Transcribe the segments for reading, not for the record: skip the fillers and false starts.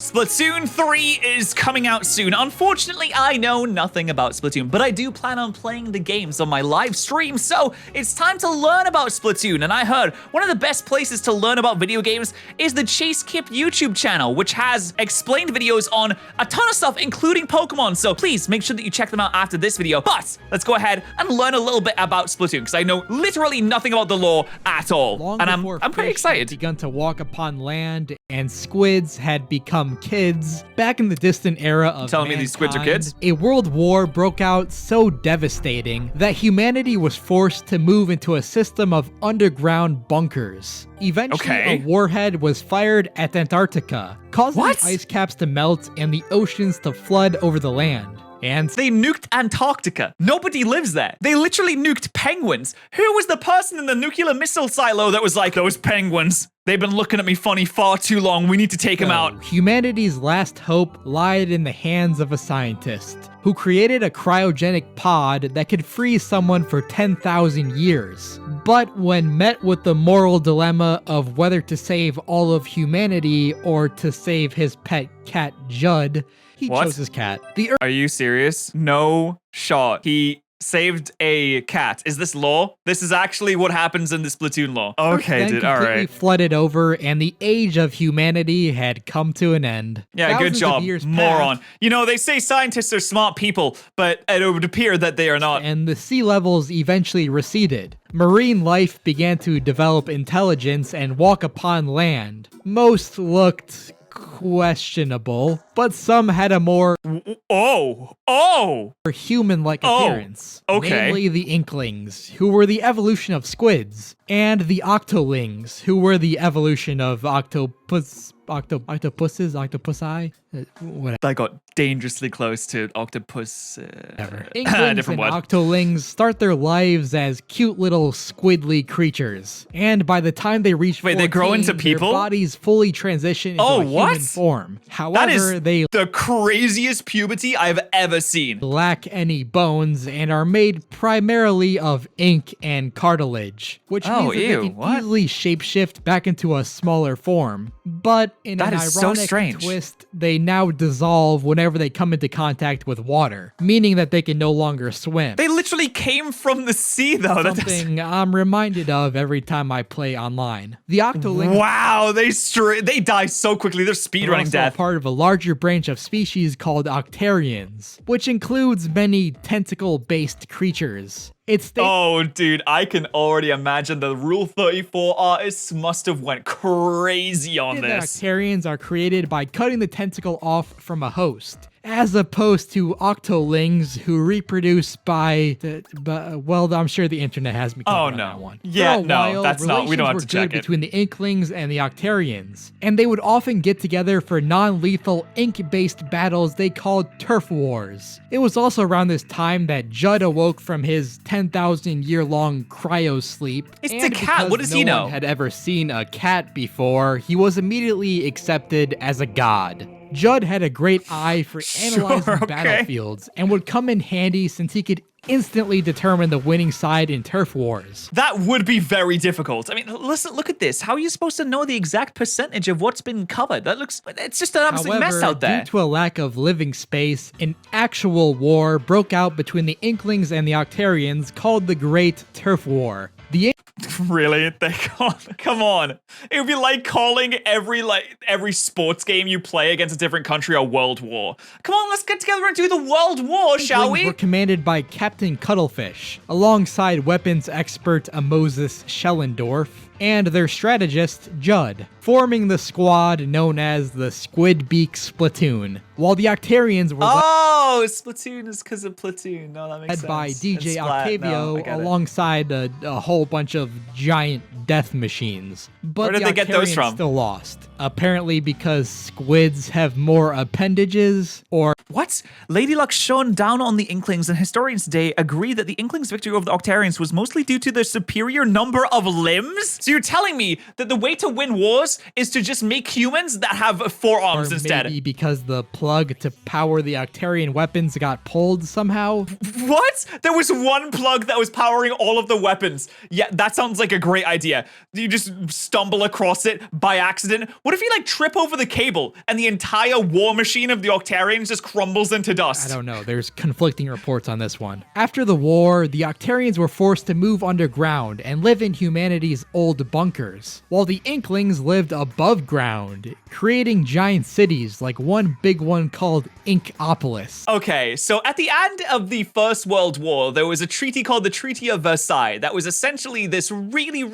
Splatoon 3 is coming out soon. Unfortunately, I know nothing about Splatoon, but I do plan on playing the games on my live stream, so it's time to learn about Splatoon. And I heard one of the best places to learn about video games is the Chase Kip YouTube channel, which has explained videos on a ton of stuff, including Pokemon. So please make sure that you check them out after this video. But let's go ahead and learn a little bit about Splatoon, because I know literally nothing about the lore at all. And I'm pretty excited. Begun to walk upon land, and squids had become kids. Back in the distant era of telling me these squids are kids? A world war broke out so devastating that humanity was forced to move into a system of underground bunkers. Eventually, a warhead was fired at Antarctica, causing the ice caps to melt and the oceans to flood over the land. And they nuked Antarctica. Nobody lives there. They literally nuked penguins. Who was the person in the nuclear missile silo that was like, those penguins, they've been looking at me funny far too long. We need to take them out. Humanity's last hope lied in the hands of a scientist who created a cryogenic pod that could freeze someone for 10,000 years. But when met with the moral dilemma of whether to save all of humanity or to save his pet cat Judd, he chose his cat. Are you serious? No shot. He saved a cat. Is this lore? This is actually what happens in the Splatoon lore. Okay, dude. All right. Flooded over, and the age of humanity had come to an end. Yeah, good job, moron. You know, they say scientists are smart people, but it would appear that they are not. And the sea levels eventually receded. Marine life began to develop intelligence and walk upon land. Most looked questionable, but some had a more human-like appearance. Namely the Inklings, who were the evolution of squids, and the Octolings, who were the evolution of octopuses, octopusi, whatever. I got dangerously close to octopus. Inklings different and word. Octolings start their lives as cute little squidly creatures, and by the time they reach 14, they grow into people? Their bodies fully transition into a human form. However, they the craziest puberty I've ever seen. Lack any bones and are made primarily of ink and cartilage, which means that they can easily shapeshift back into a smaller form. But in an ironic twist, they now dissolve whenever they come into contact with water, meaning that they can no longer swim. They literally came from the sea, though. Something I'm reminded of every time I play online. The Octolings. Wow, they die so quickly. They're speedrunning death. Part of a larger branch of species called Octarians, which includes many tentacle-based creatures. Oh, dude, I can already imagine the Rule 34 artists must have went crazy on this. The Octarians are created by cutting the tentacle off from a host, as opposed to Octolings, who reproduce by well, I'm sure the internet has me covered on that one. Yeah, no, that's not. We don't have to check it. Between the Inklings and the Octarians, and they would often get together for non-lethal ink-based battles they called turf wars. It was also around this time that Judd awoke from his 10,000-year-long cryo sleep. It's the cat. What does he know? No one had ever seen a cat before. He was immediately accepted as a god. Judd had a great eye for analyzing battlefields and would come in handy since he could instantly determine the winning side in turf wars. That would be very difficult. I mean, listen, look at this. How are you supposed to know the exact percentage of what's been covered? It's just an absolute mess out there. Due to a lack of living space, an actual war broke out between the Inklings and the Octarians called the Great Turf War. Really? Come on. It would be like calling every sports game you play against a different country a world war. Come on, let's get together and do the world war, shall we? Were commanded by Captain Cuttlefish, alongside weapons expert Moses Schellendorf, and their strategist, Judd, forming the squad known as the Squidbeak Splatoon, while the Octarians were Splatoon is because of Platoon. No, that makes sense. Led by DJ Octavio alongside a whole bunch of giant death machines. But where did they get those from? Still lost. Apparently because squids have more appendages, or... What? Lady Luck shone down on the Inklings, and historians today agree that the Inklings' victory over the Octarians was mostly due to their superior number of limbs? So you're telling me that the way to win wars is to just make humans that have forearms instead? Maybe because the plug to power the Octarian weapons got pulled somehow? What? There was one plug that was powering all of the weapons. Yeah, that sounds like a great idea. You just stumble across it by accident. What if you like trip over the cable and the entire war machine of the Octarians just crumbles into dust? I don't know. There's conflicting reports on this one. After the war, the Octarians were forced to move underground and live in humanity's old bunkers, while the Inklings lived above ground, creating giant cities like one big one called Inkopolis. Okay, so at the end of the First World War, there was a treaty called the Treaty of Versailles that was essentially this really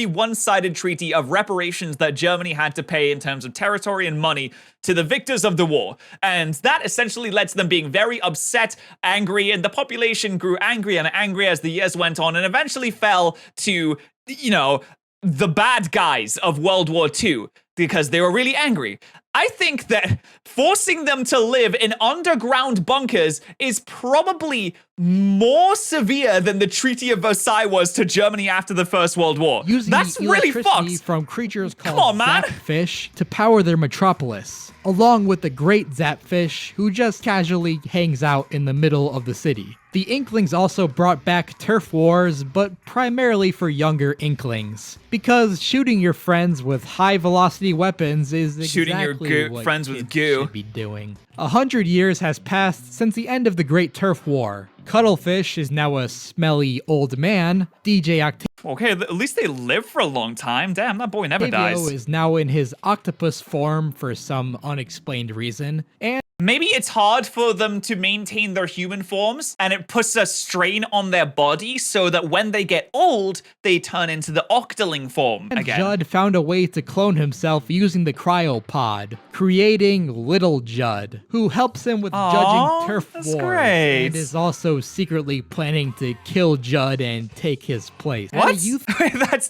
one-sided treaty of reparations that Germany had to pay in terms of territory and money to the victors of the war. And that essentially led to them being very upset, angry, and the population grew angrier and angrier as the years went on and eventually fell to, you know, the bad guys of World War II because they were really angry. I think that forcing them to live in underground bunkers is probably more severe than the Treaty of Versailles was to Germany after the First World War. Using That's really electricity fucked. from creatures Come called on, man. Zapfish to power their metropolis, along with the great Zapfish who just casually hangs out in the middle of the city. The Inklings also brought back turf wars, but primarily for younger Inklings, because shooting your friends with high-velocity weapons is Shooting your exactly what friends with kids goo. should be doing. 100 years has passed since the end of the Great Turf War. Cuttlefish is now a smelly old man. DJ Okay, at least they live for a long time. Damn, that boy never Octavio dies. is now in his octopus form for some unexplained reason, and Maybe it's hard for them to maintain their human forms, and it puts a strain on their body so that when they get old, they turn into the octoling form again. Judd found a way to clone himself using the cryopod, creating Little Judd, who helps him with judging turf that's wars, great. and is also secretly planning to kill Judd and take his place. At What? a youth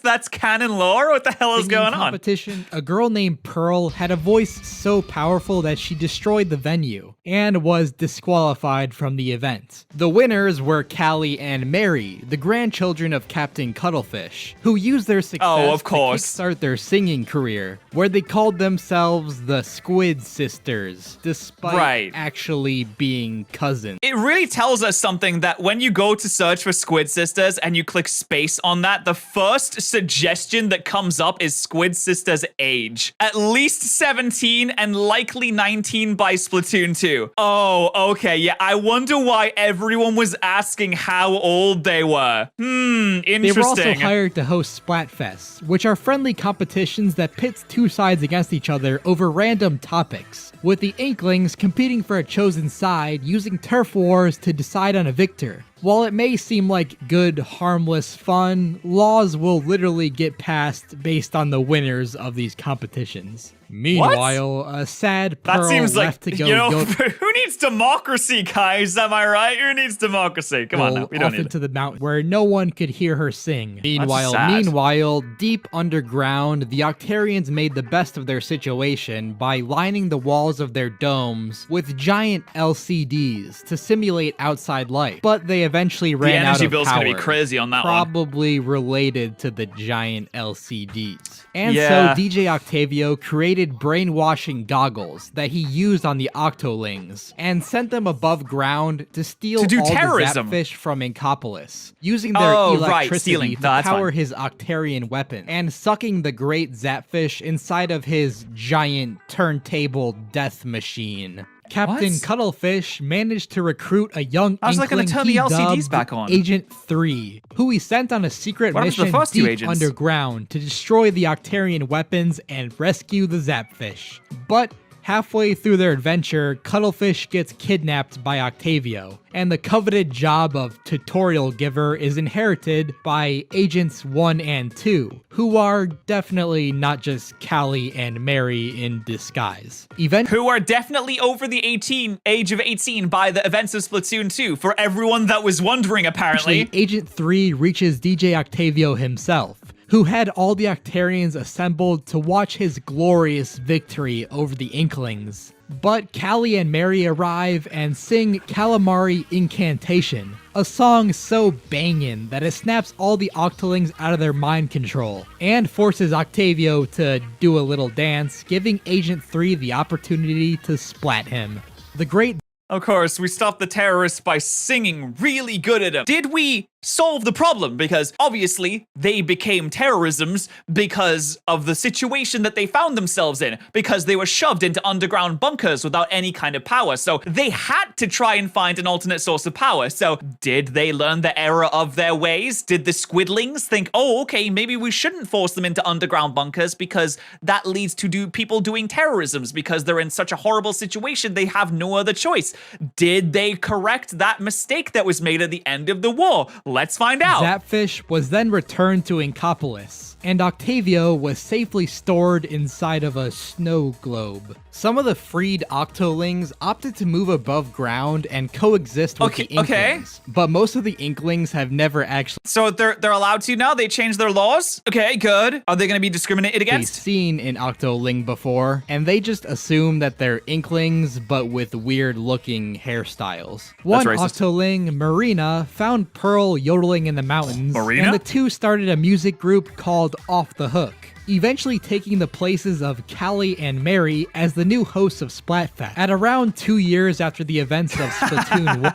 that's canon lore? What the hell is singing going on? competition, a girl named Pearl had a voice so powerful that she destroyed the venue and was disqualified from the event. The winners were Callie and Mary, the grandchildren of Captain Cuttlefish, who used their success of course. to kickstart their singing career, where they called themselves the Squid Sisters, despite actually being cousins. It really tells us something that when you go to search for Squid Sisters and you click space on that, the first suggestion that comes up is Squid Sisters' age. At least 17 and likely 19 by Splatoon 2. Oh, okay, yeah, I wonder why everyone was asking how old they were. Interesting. They were also hired to host Splatfests, which are friendly competitions that pits two sides against each other over random topics, with the Inklings competing for a chosen side using turf wars to decide on a victor. While it may seem like good, harmless fun, laws will literally get passed based on the winners of these competitions. Meanwhile, a sad Pearl that seems left like, to go you know, who needs democracy, guys? Am I right? Who needs democracy? Come on now, we don't off need into the mountain where no one could hear her sing. sad. Meanwhile, deep underground, the Octarians made the best of their situation by lining the walls of their domes with giant LCDs to simulate outside life. But they eventually ran out of power. The energy bill's gonna be crazy on that one. Probably related to the giant LCDs. And Yeah. so DJ Octavio created brainwashing goggles that he used on the Octolings and sent them above ground to steal To do all terrorism. the Zapfish from Inkopolis, using their electricity stealing. to No, that's power fine. his Octarian weapon, and sucking the great Zapfish inside of his giant turntable death machine. Captain What? Cuttlefish managed to recruit a young How's that gonna Inkling turn the he LCDs dubbed back on? Agent 3, who he sent on a secret What happened to the mission first two deep agents? underground to destroy the Octarian weapons and rescue the Zapfish. But halfway through their adventure, Cuttlefish gets kidnapped by Octavio, and the coveted job of tutorial giver is inherited by Agents 1 and 2, who are definitely not just Callie and Mary in disguise. Who are definitely over the age of 18 by the events of Splatoon 2, for everyone that was wondering, apparently. Agent 3 reaches DJ Octavio himself, who had all the Octarians assembled to watch his glorious victory over the Inklings. But Callie and Mary arrive and sing Calamari Incantation, a song so bangin' that it snaps all the Octolings out of their mind control, and forces Octavio to do a little dance, giving Agent 3 the opportunity to splat him. The great Of course, we stopped the terrorists by singing really good at them. Did we solve the problem, because obviously they became terrorisms because of the situation that they found themselves in, because they were shoved into underground bunkers without any kind of power. So they had to try and find an alternate source of power. So did they learn the error of their ways? Did the squidlings think, oh, okay, maybe we shouldn't force them into underground bunkers because that leads to people doing terrorisms because they're in such a horrible situation they have no other choice? Did they correct that mistake that was made at the end of the war? Let's find out. Zapfish was then returned to Inkopolis, and Octavio was safely stored inside of a snow globe. Some of the freed Octolings opted to move above ground and coexist with the Inklings, but most of the Inklings have never actually... So they're allowed to now? They changed their laws? Okay, good. Are they going to be discriminated against? seen an Octoling before, and they just assume that they're Inklings, but with weird-looking hairstyles. One Octoling, Marina, found Pearl yodeling in the mountains, and the two started a music group called Off the Hook, eventually taking the places of Callie and Mary as the new hosts of Splatfest. At around 2 years after the events of Splatoon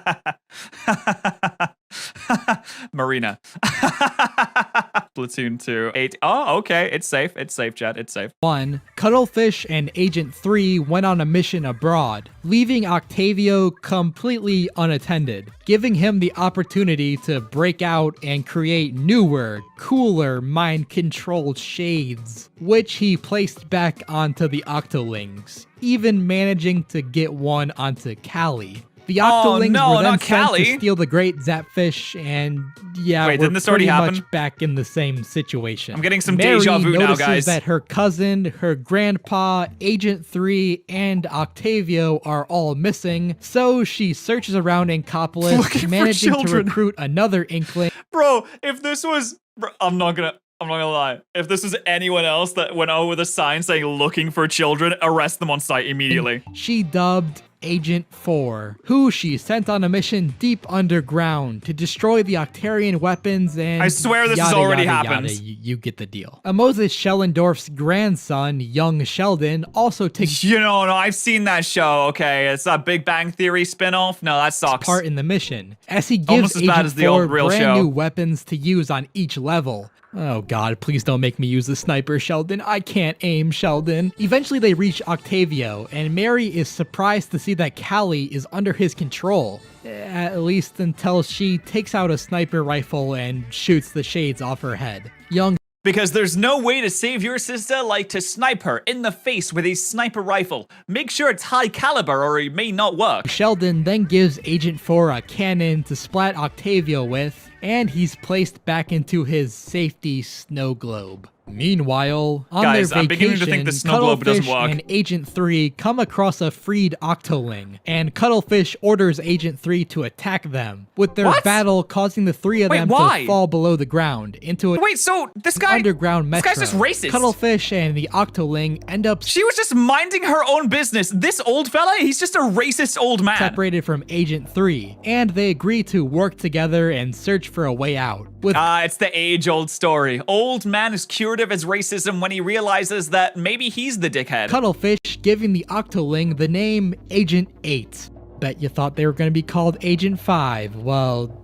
Marina. Splatoon 2. 8. Oh, okay. It's safe. It's safe, Chad. It's safe. 1. Cuttlefish and Agent 3 went on a mission abroad, leaving Octavio completely unattended, giving him the opportunity to break out and create newer, cooler, mind-controlled shades, which he placed back onto the Octolings, even managing to get one onto Callie. The Octolings were then sent to steal the great Zapfish, and yeah, we're pretty much back in the same situation. I'm getting some deja vu now, guys. Mary notices that her cousin, her grandpa, Agent 3, and Octavio are all missing, so she searches around Inkopolis, managing to recruit another Inkling. Bro, if this was... I'm not gonna lie. If this was anyone else that went out with a sign saying looking for children, arrest them on sight immediately. She dubbed Agent 4, who she sent on a mission deep underground to destroy the Octarian weapons and I swear this has already happened. You get the deal. Moses Schellendorf's grandson, young Sheldon, also takes no, I've seen that show, okay. It's a Big Bang Theory spinoff. No, that sucks. Part in the mission, as he gives Agent 4 brand new weapons to use on each level. Oh god, please don't make me use the sniper, Sheldon. I can't aim, Sheldon. Eventually they reach Octavio, and Mary is surprised to see that Callie is under his control. At least until she takes out a sniper rifle and shoots the shades off her head. Because there's no way to save your sister like to snipe her in the face with a sniper rifle. Make sure it's high caliber or it may not work. Sheldon then gives Agent 4 a cannon to splat Octavio with, and he's placed back into his safety snow globe. Meanwhile, on their vacation, I'm beginning to think the snow globe doesn't work. And Agent 3 come across a freed Octoling, and Cuttlefish orders Agent 3 to attack them, with their battle causing the three of them to fall below the ground into a underground metro. This guy's just racist. Cuttlefish and the Octoling end up... She was just minding her own business. This old fella, he's just a racist old man. Separated from Agent 3, and they agree to work together and search for a way out. It's the age-old story. Old man is cured of his racism when he realizes that maybe he's the dickhead. Cuttlefish giving the Octoling the name Agent 8. Bet you thought they were going to be called Agent 5. Well,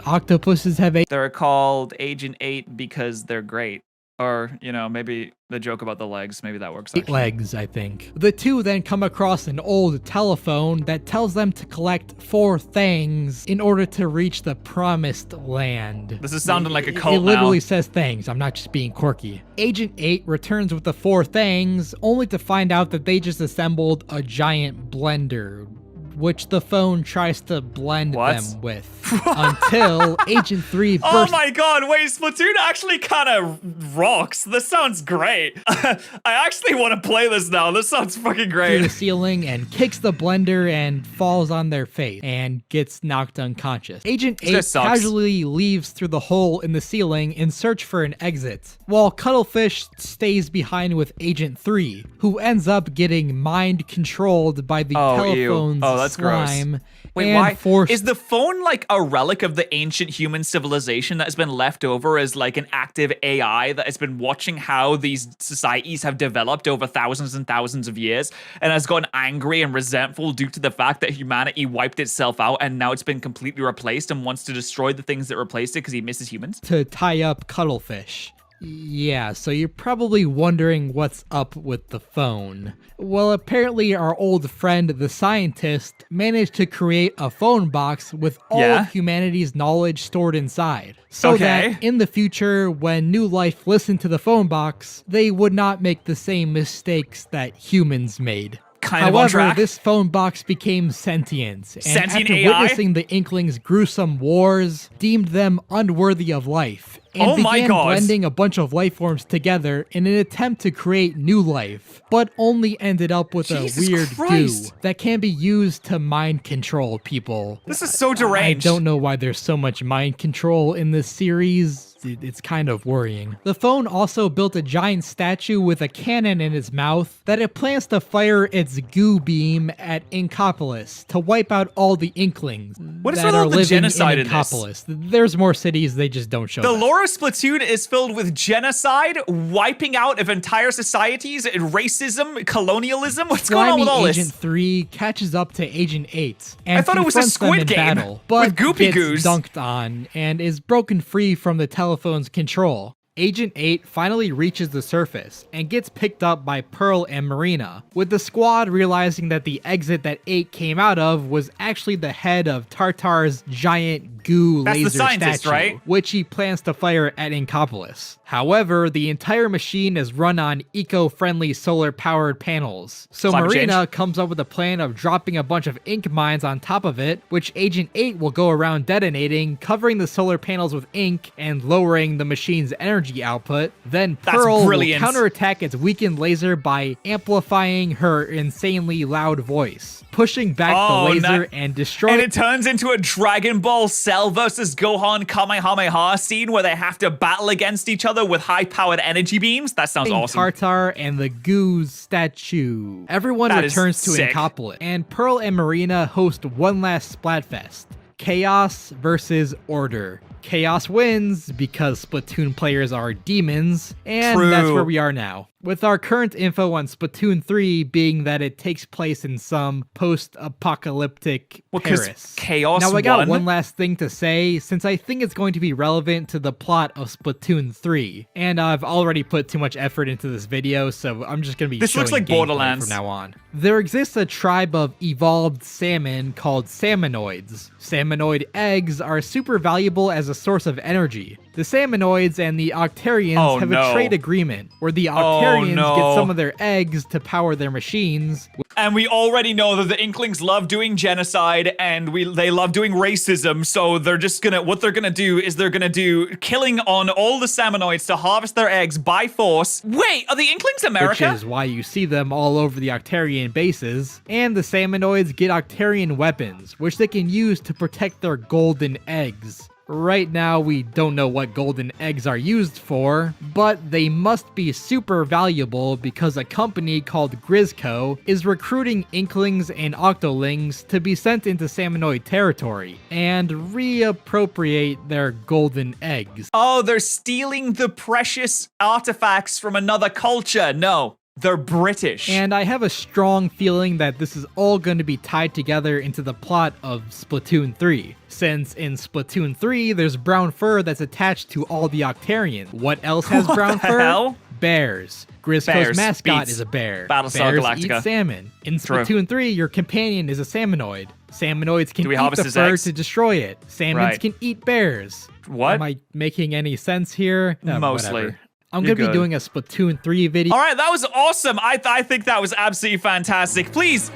octopuses have They're called Agent 8 because they're great. Or, maybe the joke about the legs, maybe that works. 8 legs, I think. The two then come across an old telephone that tells them to collect 4 things in order to reach the promised land. This is sounding like a cult now. It literally says things. I'm not just being quirky. Agent 8 returns with the 4 things, only to find out that they just assembled a giant blender, which the phone tries to blend them with. Until Agent 3 bursts... Oh my god, wait, Splatoon actually kind of rocks. This sounds great. I actually want to play this now. This sounds fucking great. ...through the ceiling and kicks the blender and falls on their face and gets knocked unconscious. Agent 8 casually leaves through the hole in the ceiling in search for an exit, while Cuttlefish stays behind with Agent 3, who ends up getting mind-controlled by the telephone's that's gross. slime, Wait, and why? forced Is the phone like a relic of the ancient human civilization that has been left over as like an active AI that has been watching how these societies have developed over thousands and thousands of years and has gotten angry and resentful due to the fact that humanity wiped itself out and now it's been completely replaced and wants to destroy the things that replaced it because he misses humans? to tie up cuttlefish. Yeah, so you're probably wondering what's up with the phone. Well, apparently our old friend, the scientist, managed to create a phone box with all of humanity's knowledge stored inside. So that in the future, when new life listened to the phone box, they would not make the same mistakes that humans made. However, this phone box became sentient, and after witnessing the Inklings' gruesome wars, deemed them unworthy of life, and began blending a bunch of life forms together in an attempt to create new life, but only ended up with a weird goo that can be used to mind control people. This is so deranged. I don't know why there's so much mind control in this series. It's kind of worrying. The phone also built a giant statue with a cannon in its mouth that it plans to fire its goo beam at Inkopolis to wipe out all the Inklings that are living in Inkopolis. There's more cities, they just don't show The that. lore of Splatoon is filled with genocide, wiping out of entire societies, racism, colonialism. What's going on with all Agent this? 3 catches up to Agent 8 and I thought it was a confronts them Squid in Game battle, but with Goopy gets Goos. dunked on and is broken free from the telephone's control. Agent 8 finally reaches the surface and gets picked up by Pearl and Marina, with the squad realizing that the exit that 8 came out of was actually the head of Tartar's giant goo laser statue, right? which he plans to fire at Inkopolis. However, the entire machine is run on eco-friendly solar-powered panels, so Marina comes up with a plan of dropping a bunch of ink mines on top of it, which Agent 8 will go around detonating, covering the solar panels with ink and lowering the machine's energy output. Then Pearl will counterattack its weakened laser by amplifying her insanely loud voice, pushing back the laser and destroying. And it turns into a Dragon Ball Cell versus Gohan Kamehameha scene where they have to battle against each other with high-powered energy beams. That sounds awesome. Tartar and the Goose statue. Everyone returns to Inkopolis, and Pearl and Marina host one last Splatfest. Chaos versus Order. Chaos wins because Splatoon players are demons, and that's where we are now. With our current info on Splatoon 3 being that it takes place in some post-apocalyptic Paris. Chaos now I got one last thing to say, since I think it's going to be relevant to the plot of Splatoon 3. And I've already put too much effort into this video, so I'm just going to be This looks like Borderlands from now on. There exists a tribe of evolved salmon called salmonoids. Salmonoid eggs are super valuable as a source of energy. The Salmonoids and the Octarians have a trade agreement where the Octarians get some of their eggs to power their machines. And we already know that the Inklings love doing genocide and they love doing racism, so they're just gonna, what they're gonna do is they're gonna do killing on all the Salmonoids to harvest their eggs by force. Wait, are the Inklings America? Which is why you see them all over the Octarian bases. And the Salmonoids get Octarian weapons, which they can use to protect their golden eggs. Right now, we don't know what golden eggs are used for, but they must be super valuable because a company called Grizzco is recruiting Inklings and Octolings to be sent into Salmonoid territory and reappropriate their golden eggs. Oh, they're stealing the precious artifacts from another culture. No. They're British. And I have a strong feeling that this is all going to be tied together into the plot of Splatoon 3. Since in Splatoon 3, there's brown fur that's attached to all the Octarians. What else has brown fur? Hell? Bears. Grizzco's mascot is a bear. Battlestar Bears Galactica. eat salmon. In Splatoon 3, your companion is a salmonoid. Salmonoids can eat the fur to destroy it. Salmons can eat bears. What? Am I making any sense here? Mostly. Whatever. I'm going to be doing a Splatoon 3 video. All right, that was awesome. I think that was absolutely fantastic. Please,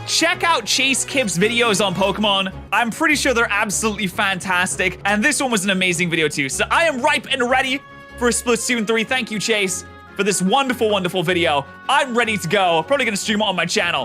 check out Chase Kip's videos on Pokemon. I'm pretty sure they're absolutely fantastic. And this one was an amazing video too. So I am ripe and ready for Splatoon 3. Thank you, Chase, for this wonderful, wonderful video. I'm ready to go. Probably going to stream it on my channel.